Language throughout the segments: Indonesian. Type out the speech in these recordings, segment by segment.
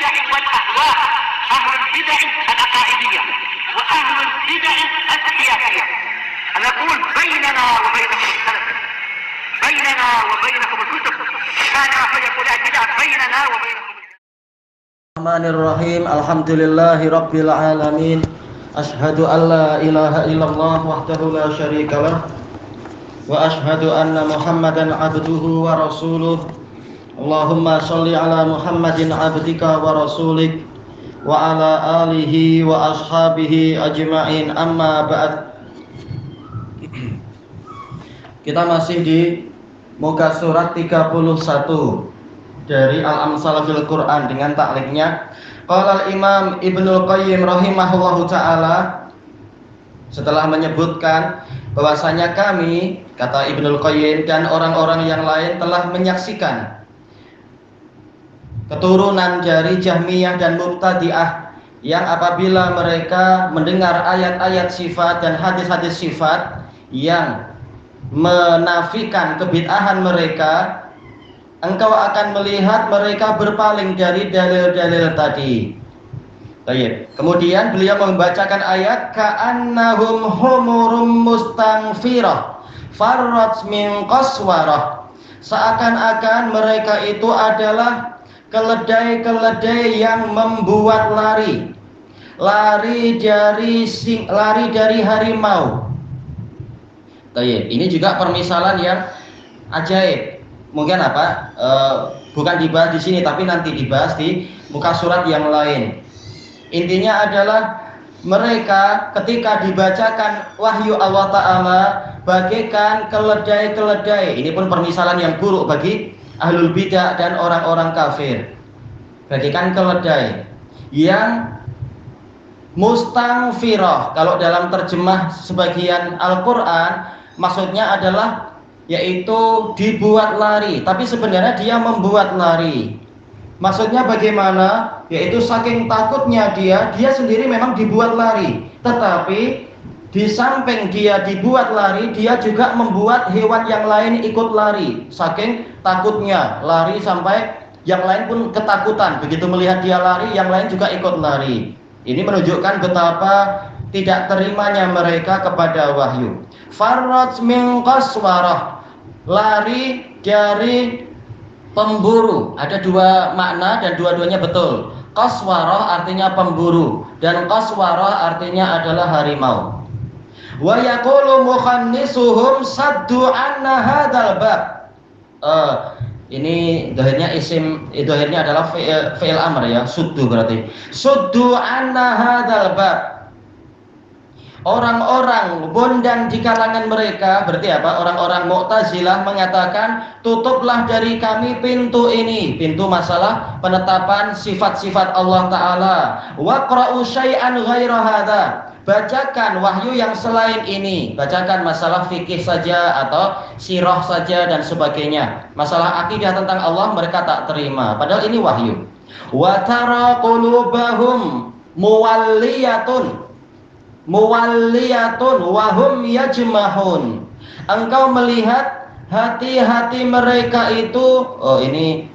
البدع والأهواء، أهل البدع العقائدية وأهل البدع السياسية. نقول بيننا وبينكم السلف، بيننا وبينكم الكتب، كان فيقول البدع بيننا وبينكم. Bismillahirrahmanirrahim. Alhamdulillahi rabbil alamin. Ashhadu an la ilaha illallah wahdahu la syarikalah wa ashhadu anna Muhammadan abduhu wa rasuluh. Allahumma shalli ala Muhammadin abdika wa rasulik wa ala alihi wa ashabihi ajma'in, amma ba'd. Kita masih di muka surat 31 dari Al-Amsal fil Quran dengan taklifnya. Qala al-Imam Ibnul Qayyim rahimahullahu taala, setelah menyebutkan bahwasanya kami, kata Ibnul Qayyim, dan orang-orang yang lain telah menyaksikan keturunan dari Jahmiyah dan Mubtadi'ah yang apabila mereka mendengar ayat-ayat sifat dan hadis-hadis sifat yang menafikan kebid'ahan mereka, engkau akan melihat mereka berpaling dari dalil-dalil tadi. Baik. Kemudian beliau membacakan ayat ka'annahum humurum mustanfirah farrat min qaswarah. Seakan-akan mereka itu adalah keledai-keledai yang membuat lari dari harimau. Baik. Ini juga permisalan yang ajaib. Mungkin bukan dibahas di sini, tapi nanti dibahas di muka surat yang lain. Intinya adalah mereka ketika dibacakan wahyu Allah Ta'ala bagaikan keledai-keledai. Ini pun permisalan yang buruk bagi ahlul bidah dan orang-orang kafir. Bagaikan keledai yang mustangfirah. Kalau dalam terjemah sebagian Al-Quran, maksudnya adalah yaitu dibuat lari, tapi sebenarnya dia membuat lari. Maksudnya bagaimana? Yaitu saking takutnya dia sendiri memang dibuat lari, tetapi di samping dia dibuat lari, dia juga membuat hewan yang lain ikut lari. Saking takutnya lari sampai yang lain pun ketakutan. Begitu melihat dia lari, yang lain juga ikut lari. Ini menunjukkan betapa tidak terimanya mereka kepada wahyu. Farrat min qaswarah, lari dari pemburu. Ada dua makna dan dua-duanya betul. Qaswarah artinya pemburu dan qaswarah artinya adalah harimau. Wa yaqulu mukhannisuhum saddu anna hadzal bab. Ini dohirnya isim, dohirnya adalah fi'il amr ya, suddu berarti. Suddu anna hadzal bab. Orang-orang bondan di kalangan mereka, berarti apa? Orang-orang Mu'tazilah mengatakan, tutuplah dari kami pintu ini, pintu masalah penetapan sifat-sifat Allah Ta'ala. Waqra'u syai'an ghaira hadza, bacakan wahyu yang selain ini, bacakan masalah fikih saja atau sirah saja dan sebagainya. Masalah akidah tentang Allah mereka tak terima, padahal ini wahyu. Wa tara qulubahum muwalliyatun wahum yajmahun. Engkau melihat hati-hati mereka itu, ini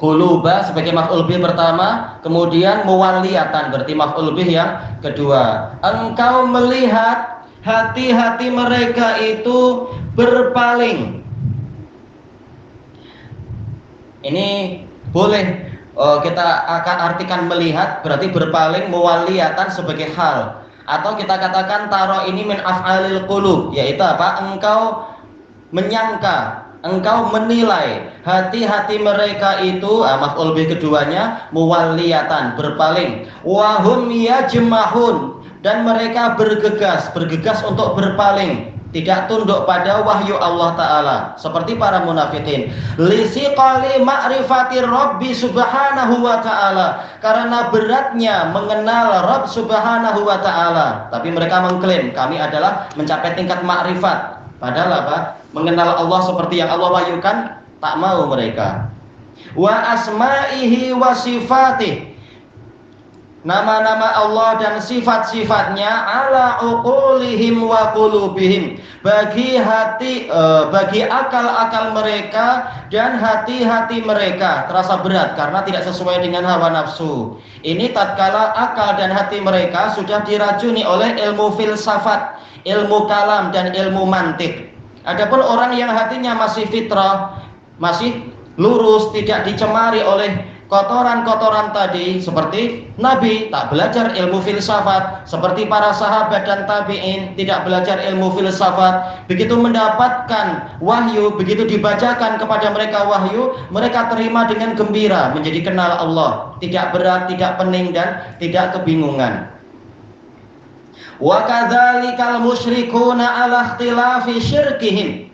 quluba sebagai maf'ul bih pertama, kemudian muwalliyatan berarti maf'ul bih yang kedua. Engkau melihat hati-hati mereka itu berpaling. Ini boleh kita akan artikan melihat berarti berpaling, muwalliyatan sebagai hal, atau kita katakan taro ini min af'alil qulub, yaitu apa? Engkau menyangka, engkau menilai hati-hati mereka itu, maf'ul bih keduanya muwalliyatan, berpaling. Wahum yajmahun, dan mereka bergegas untuk berpaling, tidak tunduk pada wahyu Allah Ta'ala, seperti para munafikin. Lisiqali ma'rifatir Rabbi subhanahu wa ta'ala, karena beratnya mengenal Rabb subhanahu wa ta'ala. Tapi mereka mengklaim kami adalah mencapai tingkat ma'rifat, padahal apa? Mengenal Allah seperti yang Allah wahyukan, tak mau mereka. Wa asma'ihi wa sifatih, nama-nama Allah dan sifat-sifatnya ala uqulihim wa qulubihim, bagi akal-akal mereka dan hati-hati mereka terasa berat karena tidak sesuai dengan hawa nafsu. Ini tatkala akal dan hati mereka sudah diracuni oleh ilmu filsafat, ilmu kalam dan ilmu mantik. Adapun orang yang hatinya masih fitrah, masih lurus, tidak dicemari oleh kotoran-kotoran tadi, seperti Nabi tak belajar ilmu filsafat, seperti para sahabat dan tabi'in tidak belajar ilmu filsafat, begitu mendapatkan wahyu, begitu dibacakan kepada mereka wahyu, mereka terima dengan gembira, menjadi kenal Allah, tidak berat, tidak pening dan tidak kebingungan. Wa kadzalikal musyrikuuna ala ikhtilafi syirkihim.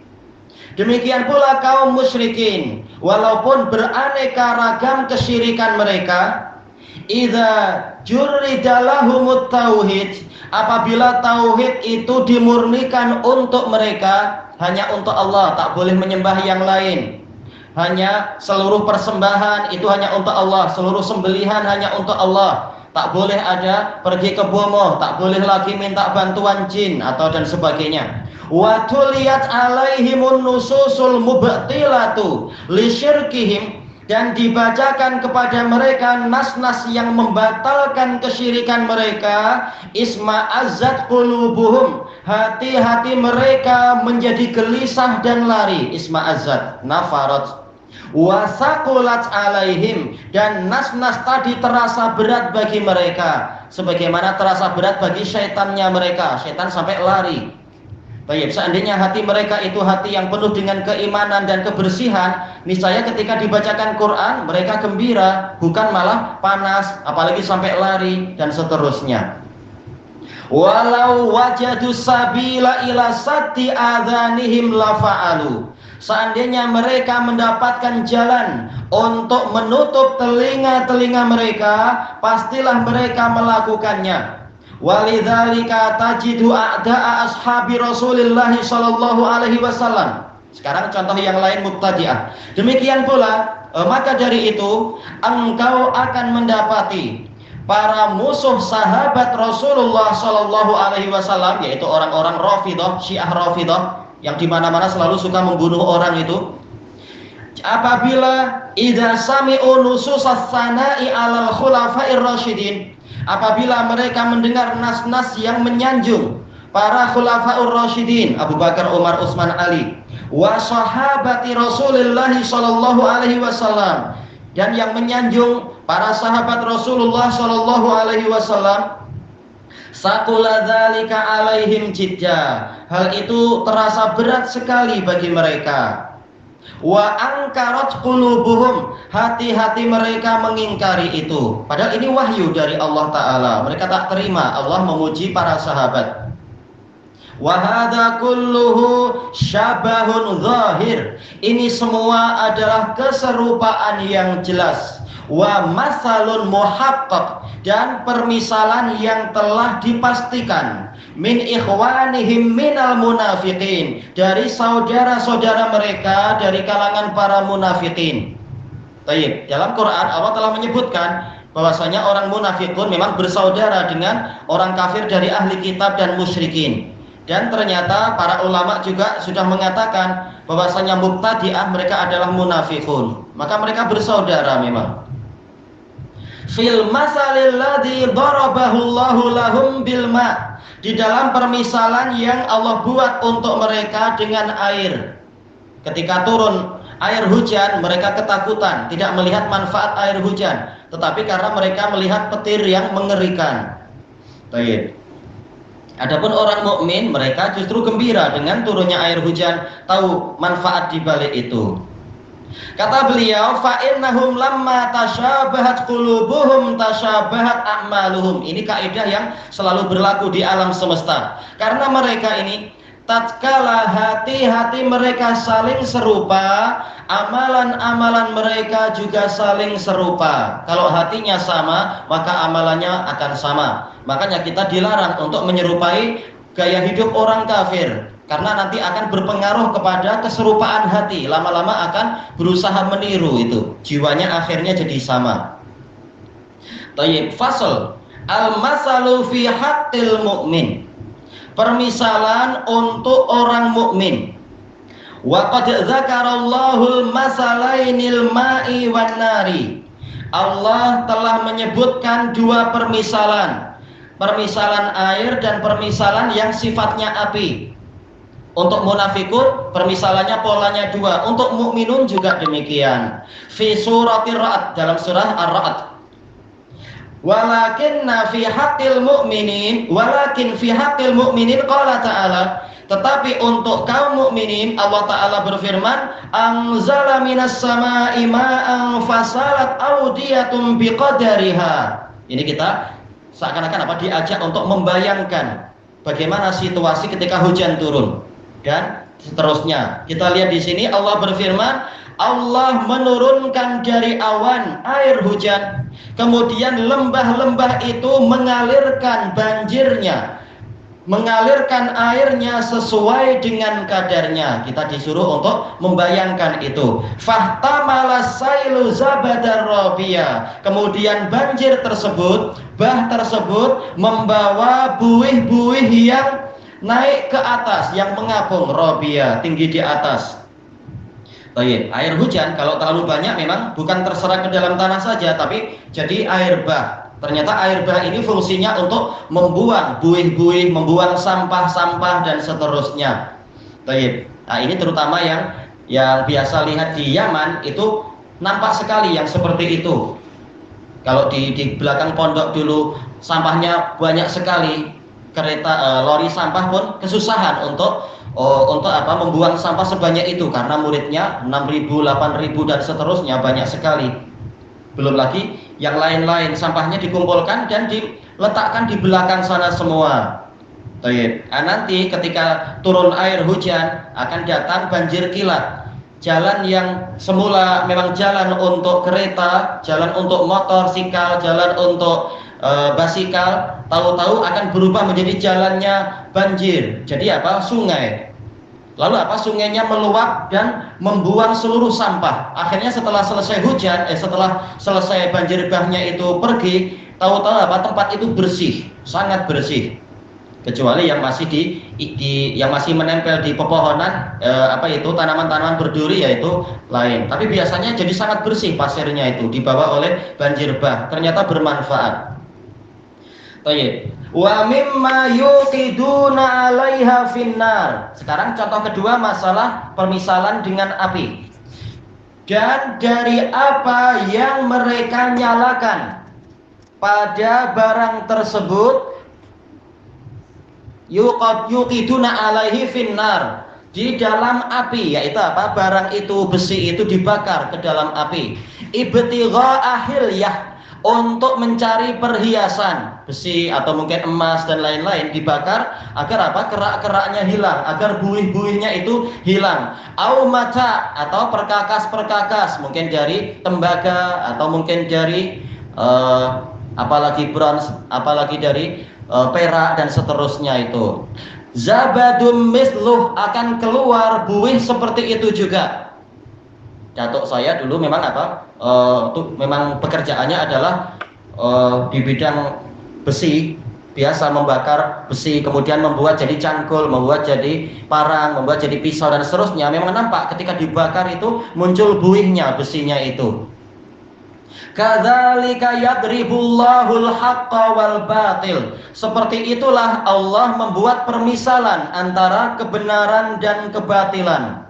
Demikian pula kaum musyrikin, walaupun beraneka ragam kesyirikan mereka, idza jurrida lahumut tauhid, apabila tauhid itu dimurnikan untuk mereka, hanya untuk Allah, tak boleh menyembah yang lain. Hanya seluruh persembahan itu hanya untuk Allah, seluruh sembelihan hanya untuk Allah. Tak boleh ada pergi ke Bromo, tak boleh lagi minta bantuan jin atau dan sebagainya. Wa tuliyat alaihimun nususul mubtilatu lisyirkihim, dan dibacakan kepada mereka nas-nas yang membatalkan kesyirikan mereka. Isma'azzat qulubuhum, hati-hati mereka menjadi gelisah dan lari. Isma'azzat, nafarat. Wasakulat alaihim, dan nas-nas tadi terasa berat bagi mereka, sebagaimana terasa berat bagi syaitannya mereka. Syaitan sampai lari. Baik, seandainya hati mereka itu hati yang penuh dengan keimanan dan kebersihan, niscaya ketika dibacakan Quran mereka gembira, bukan malah panas, apalagi sampai lari dan seterusnya. Walau wajadus sabila ila satti adhanihim lafa'alu, seandainya mereka mendapatkan jalan untuk menutup telinga-telinga mereka, pastilah mereka melakukannya. Walidzalika tajidu a'da'a ashabi Rasulillah sallallahu alaihi wasallam. Sekarang contoh yang lain mubtadi'ah. Demikian pula, maka dari itu engkau akan mendapati para musuh sahabat Rasulullah sallallahu alaihi wasallam, yaitu orang-orang Rafidhah, Syiah Rafidhah, yang dimana-mana selalu suka membunuh orang itu. Apabila idza sami'u nususas sana'i 'alal khulafa'ir rasyidin, apabila mereka mendengar nas-nas yang menyanjung para khulafa'ur rasyidin, Abu Bakar, Umar, Utsman, Ali, wa sahabati Rasulillah sallallahu alaihi wasallam, dan yang menyanjung para sahabat Rasulullah sallallahu alaihi wasallam, sakula dzalika alaihim jidda, hal itu terasa berat sekali bagi mereka. Wa angkarat qulubuhum, hati-hati mereka mengingkari itu. Padahal ini wahyu dari Allah Ta'ala, mereka tak terima Allah memuji para sahabat. Wa hadza kulluhu syabahun zahir, ini semua adalah keserupaan yang jelas. Wa masalun muhaqqaq, dan permisalan yang telah dipastikan. Min ikhwanihim minal munafiqin, dari saudara-saudara mereka dari kalangan para munafiqin. Baik, dalam Quran Allah telah menyebutkan bahwasanya orang munafikun memang bersaudara dengan orang kafir dari ahli kitab dan musyrikin. Dan ternyata para ulama juga sudah mengatakan bahwasanya mubtadi'ah mereka adalah munafikun. Maka mereka bersaudara memang. Fil masalil ladzi darabahu Allahu lahum bil ma', di dalam permisalan yang Allah buat untuk mereka dengan air. Ketika turun air hujan, mereka ketakutan, tidak melihat manfaat air hujan, tetapi karena mereka melihat petir yang mengerikan. Baik. Adapun orang mukmin, mereka justru gembira dengan turunnya air hujan, tahu manfaat di balik itu. Kata beliau, fa innahum lamma tasyabahat qulubuhum tasyabahat a'maluhum. Ini kaidah yang selalu berlaku di alam semesta. Karena mereka ini tatkala hati-hati mereka saling serupa, amalan-amalan mereka juga saling serupa. Kalau hatinya sama, maka amalannya akan sama. Makanya kita dilarang untuk menyerupai gaya hidup orang kafir, karena nanti akan berpengaruh kepada keserupaan hati. Lama-lama akan berusaha meniru itu, jiwanya akhirnya jadi sama. Tayyib, fasal. Al-masalu fi haqqil mu'min. Permisalan untuk orang mukmin. Wa qad dzakarallahu al-masalainil ma'i wan nari. Allah telah menyebutkan dua permisalan. Permisalan air dan permisalan yang sifatnya api. Untuk munafikun permisalannya polanya dua. Untuk mukminun juga demikian. Fi suratir Ra'd, dalam surah Ar-Ra'd. Walakin fi haqqil mu'minin qala ta'ala, tetapi untuk kaum mukminin Allah Ta'ala berfirman, anzala minas sama'i ma'an fasalat awdiyatun biqadariha. Ini kita seakan-akan diajak untuk membayangkan bagaimana situasi ketika hujan turun dan seterusnya. Kita lihat di sini Allah berfirman, Allah menurunkan dari awan air hujan, kemudian lembah-lembah itu mengalirkan banjirnya, mengalirkan airnya sesuai dengan kadarnya. Kita disuruh untuk membayangkan itu. Fahtamalas sailu zabadar rabiya. Kemudian banjir tersebut, bah tersebut membawa buih-buih yang naik ke atas, yang mengapung, rabiya, tinggi di atas. Baik, air hujan kalau terlalu banyak memang bukan terserap ke dalam tanah saja, tapi jadi air bah. Ternyata air bah ini fungsinya untuk membuang buih-buih, membuang sampah-sampah dan seterusnya. Baik. Nah, ini terutama yang biasa lihat di Yaman itu nampak sekali yang seperti itu. Kalau di belakang pondok dulu sampahnya banyak sekali. Kereta lori sampah pun kesusahan untuk membuang sampah sebanyak itu karena muridnya 6.000, 8.000 dan seterusnya, banyak sekali. Belum lagi yang lain-lain, sampahnya dikumpulkan dan diletakkan di belakang sana semua. Baik. Nah, nanti ketika turun air hujan akan datang banjir kilat. Jalan yang semula memang jalan untuk kereta, jalan untuk motor, sikal, jalan untuk basikal, tahu-tahu akan berubah menjadi jalannya banjir. Jadi sungai. Lalu sungainya meluap dan membuang seluruh sampah. Akhirnya setelah selesai hujan, setelah selesai banjir bahnya itu pergi, tahu-tahu tempat itu bersih, sangat bersih. Kecuali yang masih yang masih menempel di pepohonan, tanaman-tanaman berduri, yaitu lain. Tapi biasanya jadi sangat bersih pasirnya itu dibawa oleh banjir bah. Ternyata bermanfaat. Baik. Wa mimma yuqiduna 'alaiha finnar. Sekarang contoh kedua, masalah permisalan dengan api. Dan dari apa yang mereka nyalakan pada barang tersebut, yuqiduna 'alaihi finnar, di dalam api, yaitu barang itu, besi itu dibakar ke dalam api. Ibtigha'a hilyah, untuk mencari perhiasan, besi atau mungkin emas dan lain-lain dibakar agar kerak-keraknya hilang, agar buih-buihnya itu hilang. Au mata, atau perkakas-perkakas, mungkin dari tembaga atau mungkin dari apalagi bronze, apalagi dari perak dan seterusnya itu. Zabadum misluh, akan keluar buih seperti itu juga. Datuk saya dulu memang memang pekerjaannya adalah di bidang besi, biasa membakar besi, kemudian membuat jadi cangkul, membuat jadi parang, membuat jadi pisau dan seterusnya. Memang nampak ketika dibakar itu muncul buihnya, besinya itu. Kadzalika yadribullahul haqqa wal batil. Seperti itulah Allah membuat permisalan antara kebenaran dan kebatilan.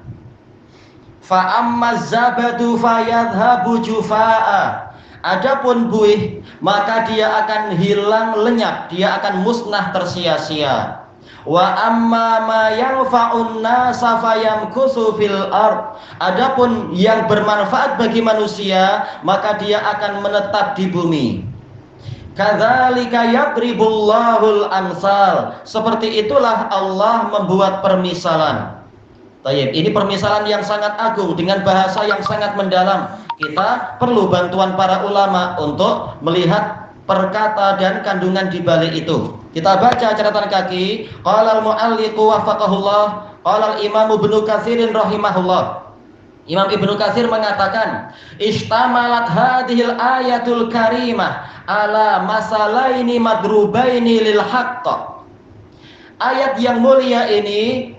Fa ammaz zabadu fayadhhabu jufaa. Adapun buih, maka dia akan hilang lenyap, dia akan musnah tersia-sia. Wa amma ma yanfa'un nasa fayamkutsu fil ard. Adapun yang bermanfaat bagi manusia, maka dia akan menetap di bumi. Kadzalika yadribullahul amsal. Seperti itulah Allah membuat permisalan. Baik, ini permisalan yang sangat agung dengan bahasa yang sangat mendalam. Kita perlu bantuan para ulama untuk melihat perkata dan kandungan di balik itu. Kita baca catatan kaki. Qala al-mu'alliqu wafaqahullah, qala al-Imam Ibnu Katsir rahimahullah. Imam Ibnu Katsir mengatakan, "Istamalat hadhil ayatul karimah ala masalaini madrubaini lil haqq. Ayat yang mulia ini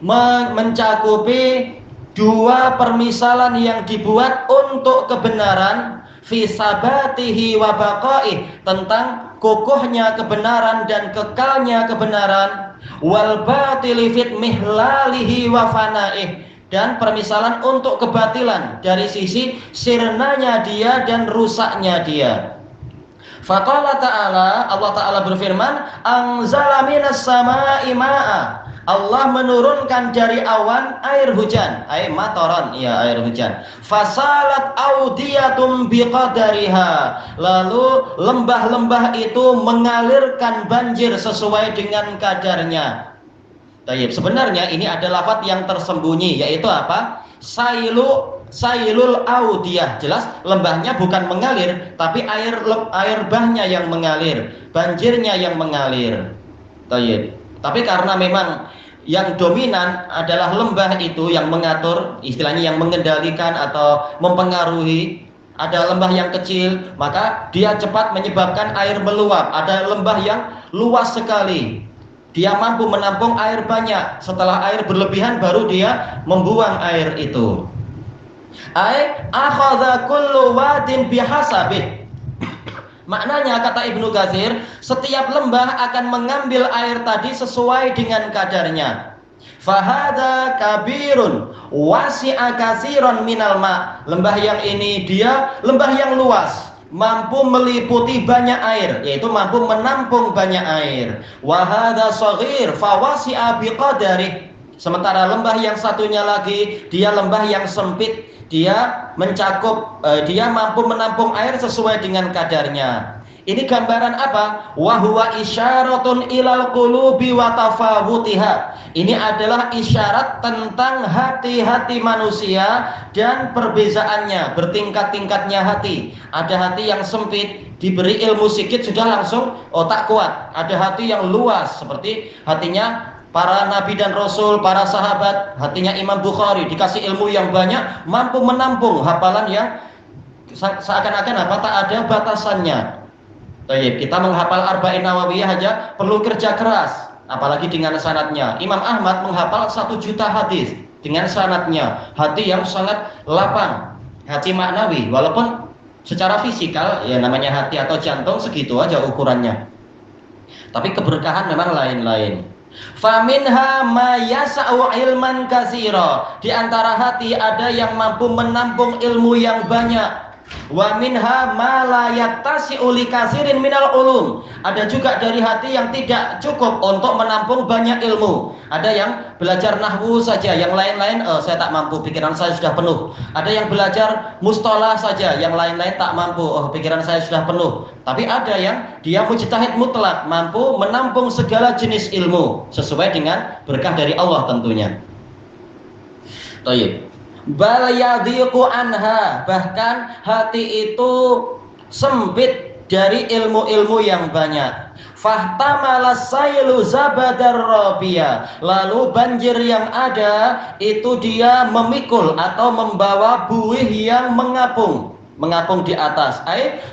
mencakupi dua permisalan yang dibuat untuk kebenaran, fi sabatihi wa baqaih, tentang kokohnya kebenaran dan kekalnya kebenaran, wal batili fit mihlalihi wa fanaih, dan permisalan untuk kebatilan dari sisi sirnanya dia dan rusaknya dia. Faqala ta'ala, Allah Ta'ala berfirman, anzala minas sama'i ma'a, Allah menurunkan dari awan air hujan, air matoron, ya air hujan. Fasalat audiyatum biqadariha, lalu lembah-lembah itu mengalirkan banjir sesuai dengan kadarnya. Tayyib, sebenarnya ini ada lafaz yang tersembunyi, yaitu apa? Sailul audiyah. Jelas lembahnya bukan mengalir, tapi air bahnya yang mengalir, banjirnya yang mengalir. Tayyib. Tapi karena memang yang dominan adalah lembah itu yang mengatur, istilahnya yang mengendalikan atau mempengaruhi. Ada lembah yang kecil, maka dia cepat menyebabkan air meluap. Ada lembah yang luas sekali, dia mampu menampung air banyak. Setelah air berlebihan baru dia membuang air itu. Akhadha kullu wadin bihasabih. Maknanya, kata Ibnu Katsir, setiap lembah akan mengambil air tadi sesuai dengan kadarnya. Fahada kabirun wasi'a katsiran minal ma. Lembah yang ini dia lembah yang luas, mampu meliputi banyak air, yaitu mampu menampung banyak air. Wa hadza shaghir fawasi'a biqadarih. Sementara lembah yang satunya lagi dia lembah yang sempit, dia mencakup, dia mampu menampung air sesuai dengan kadarnya. Ini gambaran apa? Wa huwa isyaratun ilal qulubi wa tafawutiha. Ini adalah isyarat tentang hati-hati manusia dan perbezaannya, bertingkat-tingkatnya hati. Ada hati yang sempit, diberi ilmu sedikit sudah langsung otak kuat. Ada hati yang luas, seperti hatinya para nabi dan rasul, para sahabat. Hatinya Imam Bukhari, dikasih ilmu yang banyak, mampu menampung hafalan yang seakan-akan apa, tak ada batasannya. Baik, kita menghafal Arba'in Nawawiyah aja perlu kerja keras, apalagi dengan sanadnya. Imam Ahmad menghafal 1 juta hadis dengan sanadnya. Hati yang sangat lapang, hati maknawi, walaupun secara fisikal ya namanya hati atau jantung segitu aja ukurannya. Tapi keberkahan memang lain-lain. Faminha ma yasa'u ilman katsira. Di antara hati ada yang mampu menampung ilmu yang banyak. Wa minha ma la yattasi'u li katsirin minal ulum. Ada juga dari hati yang tidak cukup untuk menampung banyak ilmu. Ada yang belajar nahwu saja, yang lain-lain saya tak mampu, pikiran saya sudah penuh. Ada yang belajar mustalah saja, yang lain-lain tak mampu, pikiran saya sudah penuh. Tapi ada yang dia mujtahid mutlak, mampu menampung segala jenis ilmu sesuai dengan berkah dari Allah tentunya. Baik. Bal yadhiqu anha, bahkan hati itu sempit dari ilmu-ilmu yang banyak. Fahtamala sailu zabadar rabiya, lalu banjir yang ada itu dia memikul atau membawa buih yang mengapung di atas.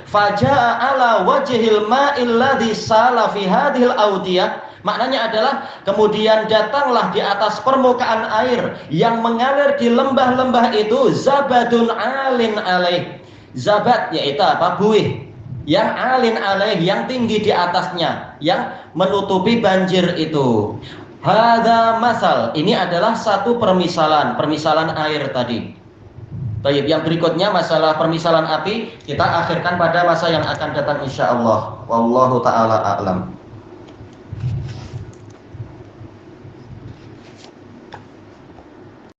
Faja'a ala wajhil ma'il ladzi sala fi hadhil audiyah. Maknanya adalah kemudian datanglah di atas permukaan air yang mengalir di lembah-lembah itu zabadun alin alaih. Zabat yaitu apa? Buih yang alin alaih, yang tinggi di atasnya, yang menutupi banjir itu. Hadza masal, ini adalah satu permisalan air tadi. Baik, yang berikutnya masalah permisalan api kita akhirkan pada masa yang akan datang insyaallah. Wallahu taala a'lam.